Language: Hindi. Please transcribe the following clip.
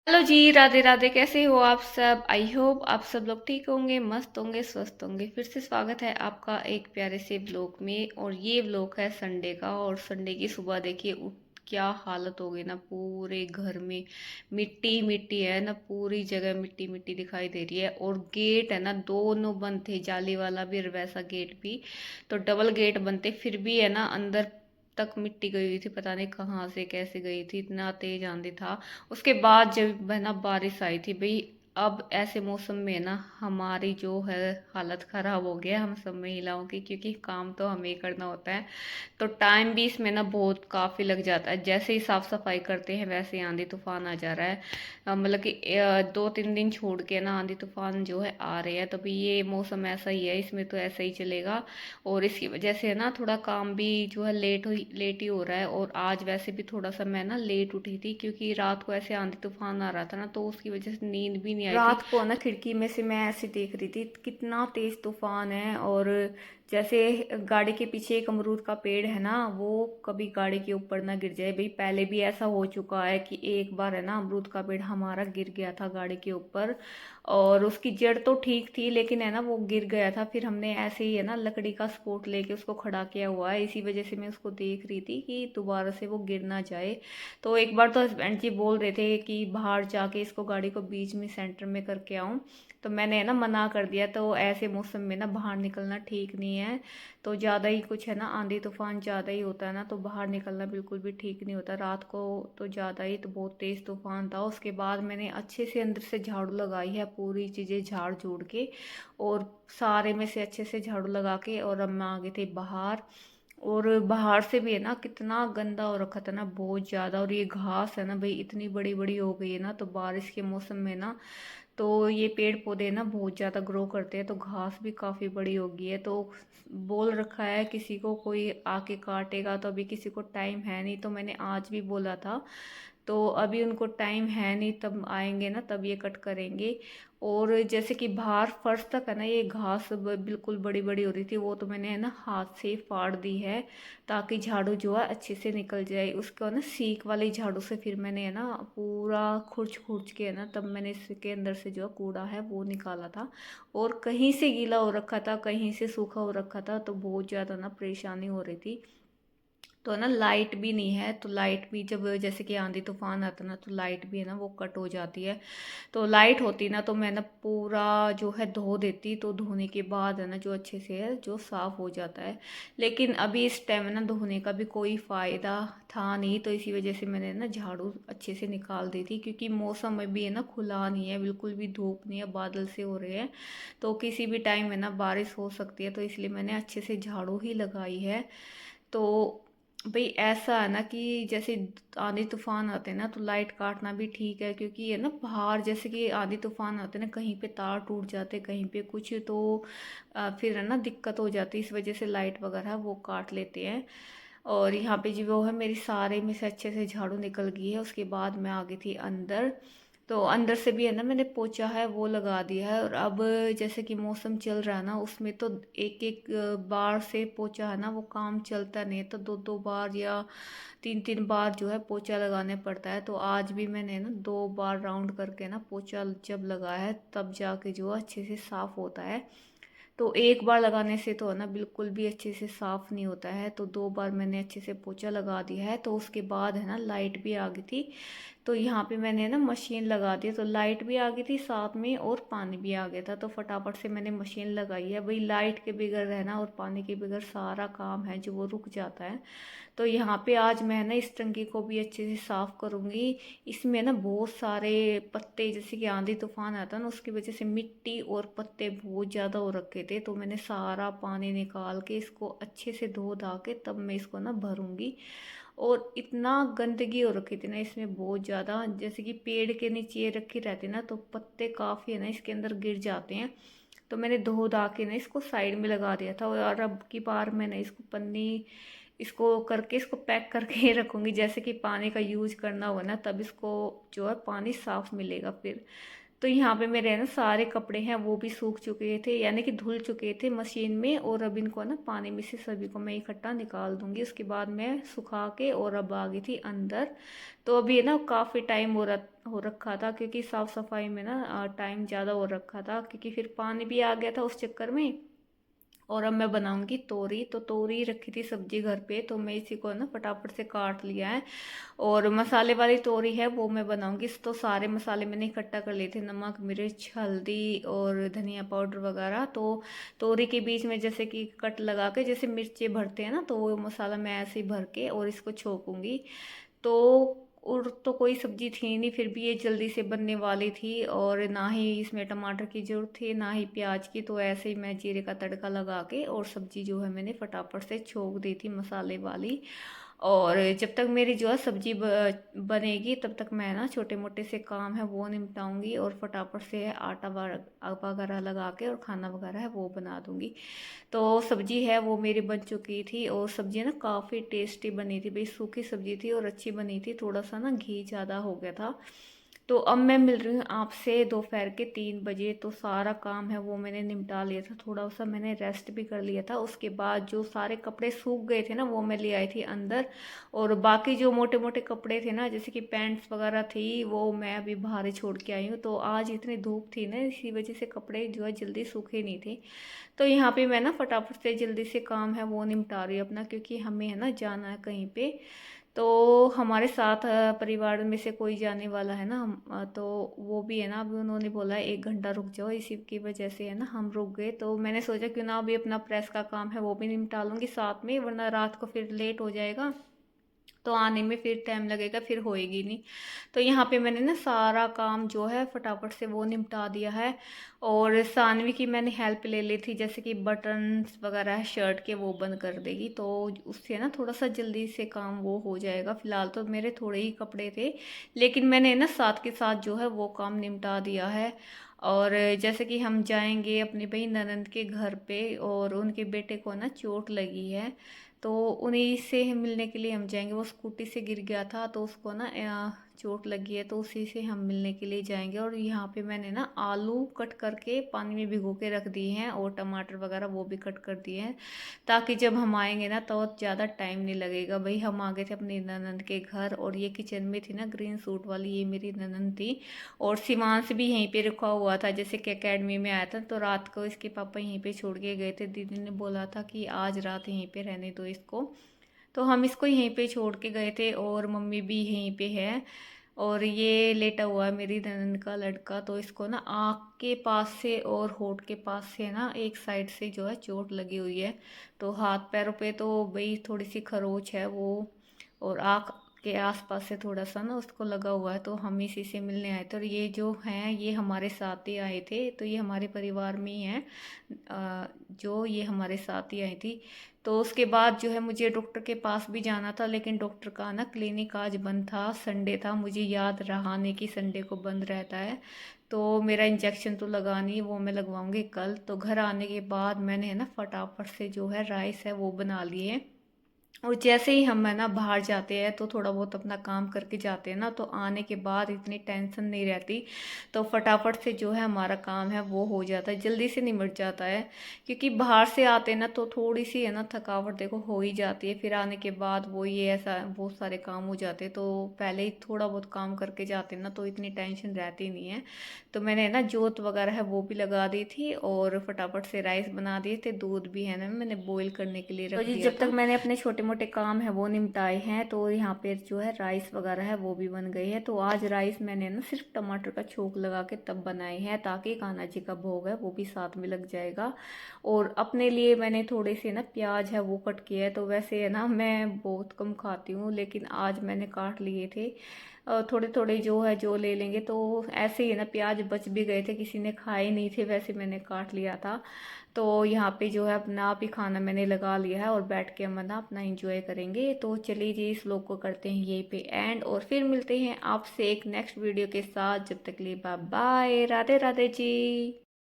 हेलो जी, राधे राधे। कैसे हो आप सब? आई होप आप सब लोग ठीक होंगे, मस्त होंगे, स्वस्थ होंगे। फिर से स्वागत है आपका एक प्यारे से व्लॉग में। और ये व्लॉग है संडे का। और संडे की सुबह देखिए क्या हालत हो गई ना, पूरे घर में मिट्टी मिट्टी है ना, पूरी जगह मिट्टी मिट्टी दिखाई दे रही है। और गेट है ना, दोनों बंद थे, जाली वाला भी और वैसा गेट भी। तो डबल गेट बनते फिर भी है ना, अंदर तक मिट्टी गई हुई थी, पता नहीं कहाँ से कैसे गई थी, इतना तेज आंधी था। उसके बाद जब है ना बारिश आई थी भाई। अब ऐसे मौसम में ना हमारी जो है हालत खराब हो गया हम सब महिलाओं की, क्योंकि काम तो हमें ही करना होता है। तो टाइम भी इसमें ना बहुत काफ़ी लग जाता है। जैसे ही साफ सफाई करते हैं वैसे ही आंधी तूफान आ जा रहा है। मतलब कि 2-3 दिन छोड़ के ना आंधी तूफान जो है आ रहे हैं। तो भी ये मौसम ऐसा ही है, इसमें तो ऐसा ही चलेगा। और इसकी वजह से ना थोड़ा काम भी जो है लेट ही हो रहा है। और आज वैसे भी थोड़ा सा मैं ना लेट उठी थी, क्योंकि रात को ऐसे आंधी तूफान आ रहा था ना, तो उसकी वजह से नींद भी नहीं आई थी। रात को ना खिड़की में से मैं ऐसे देख रही थी कितना तेज तूफान है। और जैसे गाड़ी के पीछे एक अमरूद का पेड़ है ना, वो कभी गाड़ी के ऊपर ना गिर जाए भाई। पहले भी ऐसा हो चुका है कि एक बार है ना अमरूद का पेड़ हमारा गिर गया था गाड़ी के ऊपर। और उसकी जड़ तो ठीक थी, लेकिन है ना वो गिर गया था। फिर हमने ऐसे ही है ना लकड़ी का सपोर्ट लेके उसको खड़ा किया हुआ है। इसी वजह से मैं उसको देख रही थी कि दोबारा से वो गिर ना जाए। तो एक बार तो हस्बैंड जी बोल रहे थे कि बाहर जाके इसको गाड़ी को बीच में सेंटर में करके आऊं। तो मैंने है ना मना कर दिया। तो ऐसे मौसम में ना बाहर निकलना ठीक नहीं है। तो ज़्यादा ही कुछ है ना, आंधी तूफान ज़्यादा ही होता है ना, तो बाहर निकलना बिल्कुल भी ठीक नहीं होता। रात को तो ज़्यादा ही, तो बहुत तेज़ तूफान था। उसके बाद मैंने अच्छे से अंदर से झाड़ू लगाई है, पूरी चीज़ें झाड़ झूड़ के। और सारे में से अच्छे से झाड़ू लगा के और अब मैं आ गई थी बाहर। और बाहर से भी है ना कितना गंदा हो रखा था ना, बहुत ज़्यादा। और ये घास है ना भाई, इतनी बड़ी बड़ी हो गई है ना, तो बारिश के मौसम में ना तो ये पेड़ पौधे ना बहुत ज़्यादा ग्रो करते हैं, तो घास भी काफ़ी बड़ी हो गई है। तो बोल रखा है किसी को कोई आके काटेगा, तो अभी किसी को टाइम है नहीं। तो मैंने आज भी बोला था, तो अभी उनको टाइम है नहीं, तब आएंगे ना तब ये कट करेंगे। और जैसे कि बाहर फर्श तक है ना ये घास बिल्कुल बड़ी बड़ी हो रही थी, वो तो मैंने है ना हाथ से फाड़ दी है, ताकि झाड़ू जो है अच्छे से निकल जाए। उसको ना सीक वाली झाड़ू से फिर मैंने है ना पूरा खुरच खुरच के है ना, तब मैंने इसके अंदर से जो कूड़ा है वो निकाला था। और कहीं से गीला हो रखा था, कहीं से सूखा हो रखा था, तो बहुत ज़्यादा ना परेशानी हो रही थी। तो ना लाइट भी नहीं है, तो लाइट भी जब जैसे कि आंधी तूफान आता ना, तो लाइट भी है ना वो कट हो जाती है। तो लाइट होती ना तो मैं ना पूरा जो है धो देती, तो धोने के बाद है ना जो अच्छे से है जो साफ़ हो जाता है। लेकिन अभी इस टाइम ना धोने का भी कोई फ़ायदा था नहीं, तो इसी वजह से मैंने ना झाड़ू अच्छे से निकाल दी थी। क्योंकि मौसम में भी है ना खुला नहीं है, बिल्कुल भी धूप नहीं है, बादल से हो रहे हैं, तो किसी भी टाइम है ना बारिश हो सकती है। तो इसलिए मैंने अच्छे से झाड़ू ही लगाई है। तो भाई ऐसा है ना कि जैसे आंधी तूफान आते हैं ना, तो लाइट काटना भी ठीक है। क्योंकि ये ना बाहर जैसे कि आंधी तूफान आते हैं ना, कहीं पे तार टूट जाते, कहीं पे कुछ, तो फिर है ना दिक्कत हो जाती है। इस वजह से लाइट वगैरह वो काट लेते हैं। और यहाँ पे जो वो है मेरी सारे में से अच्छे से झाड़ू निकल गई है। उसके बाद मैं आ गई थी अंदर। तो अंदर से भी है ना मैंने पोछा है वो लगा दिया है। और अब जैसे कि मौसम चल रहा है ना, उसमें तो एक एक बार से पोछा है ना वो काम चलता नहीं है, तो दो दो बार या तीन तीन बार जो है पोछा लगाने पड़ता है। तो आज भी मैंने ना 2 बार राउंड करके ना पोछा जब लगाया है, तब जाके जो अच्छे से साफ होता है। तो एक बार लगाने से तो है ना बिल्कुल भी अच्छे से साफ़ नहीं होता है। तो 2 बार मैंने अच्छे से पोछा लगा दिया है। तो उसके बाद है ना लाइट भी आ गई थी। तो यहाँ पे मैंने ना मशीन लगा दी, तो लाइट भी आ गई थी साथ में और पानी भी आ गया था। तो फटाफट से मैंने मशीन लगाई है भाई। लाइट के बगैर रहना और पानी के बगैर सारा काम है जो वो रुक जाता है। तो यहाँ पे आज मैं ना इस टंकी को भी अच्छे से साफ़ करूँगी। इसमें ना बहुत सारे पत्ते, जैसे कि आंधी तूफान आता ना, उसकी वजह से मिट्टी और पत्ते बहुत ज़्यादा हो रखे थे। तो मैंने सारा पानी निकाल के इसको अच्छे से धो धा के तब मैं इसको ना भरूँगी। और इतना गंदगी हो रखी थी ना इसमें बहुत ज़्यादा, जैसे कि पेड़ के नीचे ये रखी रहती ना, तो पत्ते काफ़ी है ना इसके अंदर गिर जाते हैं। तो मैंने धो धा के ना इसको साइड में लगा दिया था। और अब की बार मैंने इसको पन्नी इसको करके इसको पैक करके रखूँगी। जैसे कि पानी का यूज करना होगा ना, तब इसको जो है पानी साफ़ मिलेगा फिर। तो यहाँ पे मेरे ना सारे कपड़े हैं वो भी सूख चुके थे, यानी कि धुल चुके थे मशीन में। और अब इनको ना पानी में से सभी को मैं इकट्ठा निकाल दूंगी। उसके बाद मैं सुखा के और अब आ गई थी अंदर। तो अभी है ना काफ़ी टाइम हो रखा था, क्योंकि साफ़ सफाई में ना टाइम ज़्यादा हो रखा था, क्योंकि फिर पानी भी आ गया था उस चक्कर में। और अब मैं बनाऊंगी तोरी। तो तोरी रखी थी सब्जी घर पे, तो मैं इसी को ना फटाफट से काट लिया है। और मसाले वाली तोरी है वो मैं बनाऊंगी। तो सारे मसाले मैंने इकट्ठा कर लिए थे, नमक, मिर्च, हल्दी और धनिया पाउडर वगैरह। तो तोरी के बीच में जैसे कि कट लगा के जैसे मिर्चे भरते हैं ना, तो वो मसाला मैं ऐसे ही भर के और इसको छोकूंगी। तो और तो कोई सब्जी थी नहीं, फिर भी ये जल्दी से बनने वाली थी, और ना ही इसमें टमाटर की जरूरत थी ना ही प्याज की। तो ऐसे ही मैं जीरे का तड़का लगा के और सब्जी जो है मैंने फटाफट से छोक दी थी मसाले वाली। और जब तक मेरी जो है सब्जी बनेगी तब तक मैं ना छोटे मोटे से काम है वो निपटाऊंगी, और फटाफट से आटा वगैरह लगा के और खाना वगैरह है वो बना दूंगी। तो सब्जी है वो मेरी बन चुकी थी, और सब्जी ना काफ़ी टेस्टी बनी थी भाई, सूखी सब्जी थी और अच्छी बनी थी। थोड़ा सा ना घी ज़्यादा हो गया था। तो अब मैं मिल रही हूँ आपसे दोपहर के 3 बजे। तो सारा काम है वो मैंने निपटा लिया था, थोड़ा सा मैंने रेस्ट भी कर लिया था। उसके बाद जो सारे कपड़े सूख गए थे ना वो मैं ले आई थी अंदर, और बाकी जो मोटे मोटे कपड़े थे ना जैसे कि पैंट्स वगैरह थी वो मैं अभी बाहर ही छोड़ के आई हूँ। तो आज इतनी धूप थी ना, इसी वजह से कपड़े जो है जल्दी सूखे नहीं थे। तो यहाँ पे मैं ना फटाफट से जल्दी से काम है वो निपटा रही हूँ अपना, क्योंकि हमें है ना जाना है कहीं पे। तो हमारे साथ परिवार में से कोई जाने वाला है ना, तो वो भी है ना, अभी उन्होंने बोला है 1 घंटा रुक जाओ, इसी की वजह से है ना हम रुक गए। तो मैंने सोचा क्यों ना अभी अपना प्रेस का काम है वो भी निपटा लूँगी साथ में, वरना रात को फिर लेट हो जाएगा, तो आने में फिर टाइम लगेगा, फिर होएगी नहीं। तो यहाँ पे मैंने ना सारा काम जो है फटाफट से वो निपटा दिया है। और सानवी की मैंने हेल्प ले ली थी, जैसे कि बटन्स वगैरह है शर्ट के वो बंद कर देगी, तो उससे ना थोड़ा सा जल्दी से काम वो हो जाएगा। फिलहाल तो मेरे थोड़े ही कपड़े थे, लेकिन मैंने ना साथ के साथ जो है वो काम निपटा दिया है। और जैसे कि हम जाएंगे अपनी भाई ननंद के घर पे, और उनके बेटे को ना चोट लगी है, तो उन्हीं से मिलने के लिए हम जाएंगे। वो स्कूटी से गिर गया था, तो उसको ना चोट लगी है, तो उसी से हम मिलने के लिए जाएंगे। और यहाँ पे मैंने ना आलू कट करके पानी में भिगो के रख दिए हैं, और टमाटर वगैरह वो भी कट कर दिए हैं, ताकि जब हम आएंगे ना तो ज़्यादा टाइम नहीं लगेगा। भाई हम आ गए थे अपनी ननंद के घर, और ये किचन में थी ना ग्रीन सूट वाली, ये मेरी ननंद थी। और शिवांश भी यहीं पे रुका हुआ था, जैसे कि एकेडमी में आया था, तो रात को इसके पापा यहीं पे छोड़ के गए थे। दीदी ने बोला था कि आज रात यहीं पे रहने दो इसको, तो हम इसको यहीं पे छोड़ के गए थे, और मम्मी भी यहीं पे है। और ये लेटा हुआ है मेरी ननद का लड़का, तो इसको ना आँख के पास से और होठ के पास से ना एक साइड से जो है चोट लगी हुई है। तो हाथ पैरों पे तो भाई थोड़ी सी खरोच है वो, और आँख के आसपास से थोड़ा सा ना उसको लगा हुआ है। तो हम इसी से मिलने आए थे, और ये जो हैं ये हमारे साथ ही आए थे, तो ये हमारे परिवार में ही हैं, जो ये हमारे साथ ही आई थी। तो उसके बाद जो है मुझे डॉक्टर के पास भी जाना था, लेकिन डॉक्टर का ना क्लिनिक आज बंद था, संडे था, मुझे याद रहा नहीं कि संडे को बंद रहता है। तो मेरा इंजेक्शन तो लगानी वो मैं लगवाऊंगी कल। तो घर आने के बाद मैंने है ना फटाफट से जो है राइस है वो बना लिए। और जैसे ही हम है ना बाहर जाते हैं तो थोड़ा बहुत अपना काम करके जाते हैं ना, तो आने के बाद इतनी टेंशन नहीं रहती। तो फटाफट से जो है हमारा काम है वो हो जाता है, जल्दी से निमट जाता है। क्योंकि बाहर से आते हैं ना तो थोड़ी सी है ना थकावट देखो हो ही जाती है, फिर आने के बाद वो ये ऐसा बहुत सारे काम हो जाते हैं। तो पहले ही थोड़ा बहुत काम करके जाते हैं ना तो इतनी टेंशन रहती नहीं है। तो मैंने ना जोत वगैरह है वो भी लगा दी थी, और फटाफट से राइस बना दिए थे। दूध भी है ना मैंने बॉईल करने के लिए रख दिया जब तक मैंने अपने छोटे मोटे काम है वो निपटाए हैं, तो यहाँ पे जो है राइस वगैरह है वो भी बन गई है। तो आज राइस मैंने ना सिर्फ टमाटर का छोंक लगा के तब बनाए हैं, ताकि कान्हा जी का भोग है वो भी साथ में लग जाएगा। और अपने लिए मैंने थोड़े से ना प्याज है वो कट किया है। तो वैसे है ना मैं बहुत कम खाती हूँ, लेकिन आज मैंने काट लिए थे। थोड़े थोड़े जो है जो ले लेंगे, तो ऐसे ही ना प्याज बच भी गए थे, किसी ने खाए नहीं थे, वैसे मैंने काट लिया था। तो यहाँ पे जो है अपना आप ही खाना मैंने लगा लिया है, और बैठ के हम ना अपना एंजॉय करेंगे। तो चलिए जी इस व्लॉग को करते हैं यहीं पे एंड, और फिर मिलते हैं आपसे एक नेक्स्ट वीडियो के साथ। जब तक लिए बाय बाय, राधे राधे जी।